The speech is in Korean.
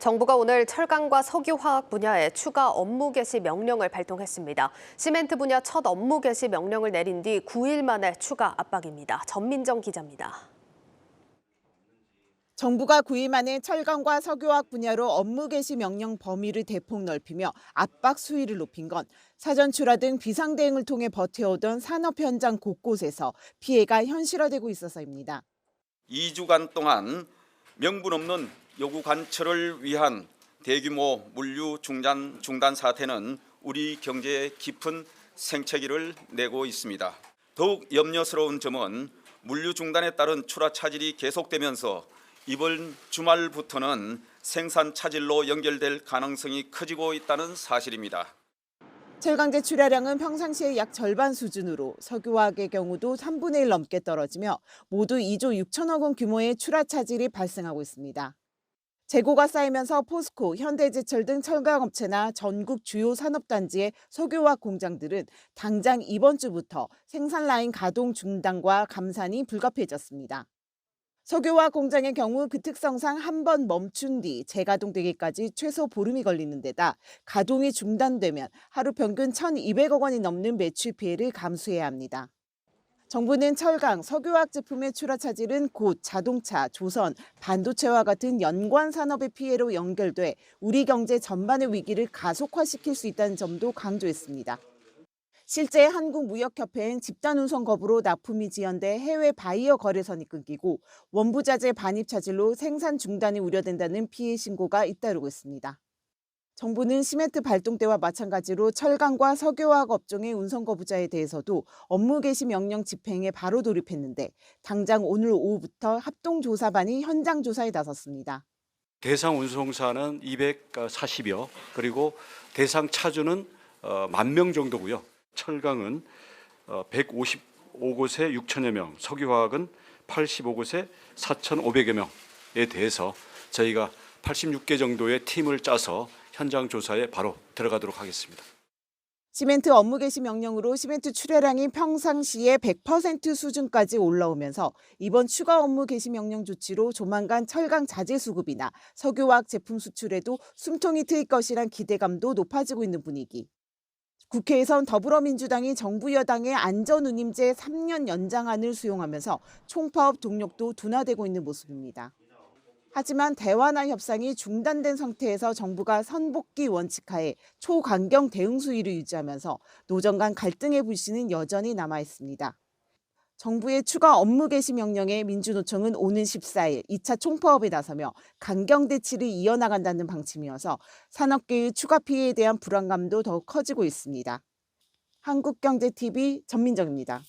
정부가 오늘 철강과 석유화학 분야에 추가 업무 개시 명령을 발동했습니다. 시멘트 분야 첫 업무 개시 명령을 내린 뒤 9일 만에 추가 압박입니다. 전민정 기자입니다. 정부가 9일 만에 철강과 석유화학 분야로 업무 개시 명령 범위를 대폭 넓히며 압박 수위를 높인 건 사전 출하 등 비상 대응을 통해 버텨오던 산업 현장 곳곳에서 피해가 현실화되고 있어서입니다. 2주간 동안 명분 없는 요구 관철을 위한 대규모 물류 중단 사태는 우리 경제에 깊은 생채기를 내고 있습니다. 더욱 염려스러운 점은 물류 중단에 따른 출하 차질이 계속되면서 이번 주말부터는 생산 차질로 연결될 가능성이 커지고 있다는 사실입니다. 철강제 출하량은 평상시의 약 절반 수준으로 석유화학의 경우도 3분의 1 넘게 떨어지며 모두 2조 6천억 원 규모의 출하 차질이 발생하고 있습니다. 재고가 쌓이면서 포스코, 현대제철 등 철강업체나 전국 주요 산업단지의 석유화학 공장들은 당장 이번 주부터 생산 라인 가동 중단과 감산이 불가피해졌습니다. 석유화학 공장의 경우 그 특성상 한 번 멈춘 뒤 재가동되기까지 최소 보름이 걸리는 데다 가동이 중단되면 하루 평균 1,200억 원이 넘는 매출 피해를 감수해야 합니다. 정부는 철강, 석유화학 제품의 출하 차질은 곧 자동차, 조선, 반도체와 같은 연관 산업의 피해로 연결돼 우리 경제 전반의 위기를 가속화시킬 수 있다는 점도 강조했습니다. 실제 한국무역협회는 집단운송 거부로 납품이 지연돼 해외 바이어 거래선이 끊기고 원부자재 반입 차질로 생산 중단이 우려된다는 피해 신고가 잇따르고 있습니다. 정부는 시멘트 발동대와 마찬가지로 철강과 석유화학 업종의 운송 거부자에 대해서도 업무 개시 명령 집행에 바로 돌입했는데 당장 오늘 오후부터 합동조사반이 현장 조사에 나섰습니다. 대상 운송사는 240여, 그리고 대상 차주는 10,000명 정도고요. 철강은 155곳에 6천여 명, 석유화학은 85곳에 4,500여 명에 대해서 저희가 86개 정도의 팀을 짜서 현장 조사에 바로 들어가도록 하겠습니다. 시멘트 업무 개시 명령으로 시멘트 출하량이 평상시의 100% 수준까지 올라오면서 이번 추가 업무 개시 명령 조치로 조만간 철강 자재 수급이나 석유화학 제품 수출에도 숨통이 트일 것이란 기대감도 높아지고 있는 분위기. 국회에선 더불어민주당이 정부 여당의 안전운임제 3년 연장안을 수용하면서 총파업 동력도 둔화되고 있는 모습입니다. 하지만 대화나 협상이 중단된 상태에서 정부가 선복기 원칙하에 초강경 대응 수위를 유지하면서 노정 간 갈등의 불씨는 여전히 남아 있습니다. 정부의 추가 업무 개시 명령에 민주노총은 오는 14일 2차 총파업에 나서며 강경 대치를 이어나간다는 방침이어서 산업계의 추가 피해에 대한 불안감도 더욱 커지고 있습니다. 한국경제TV 전민정입니다.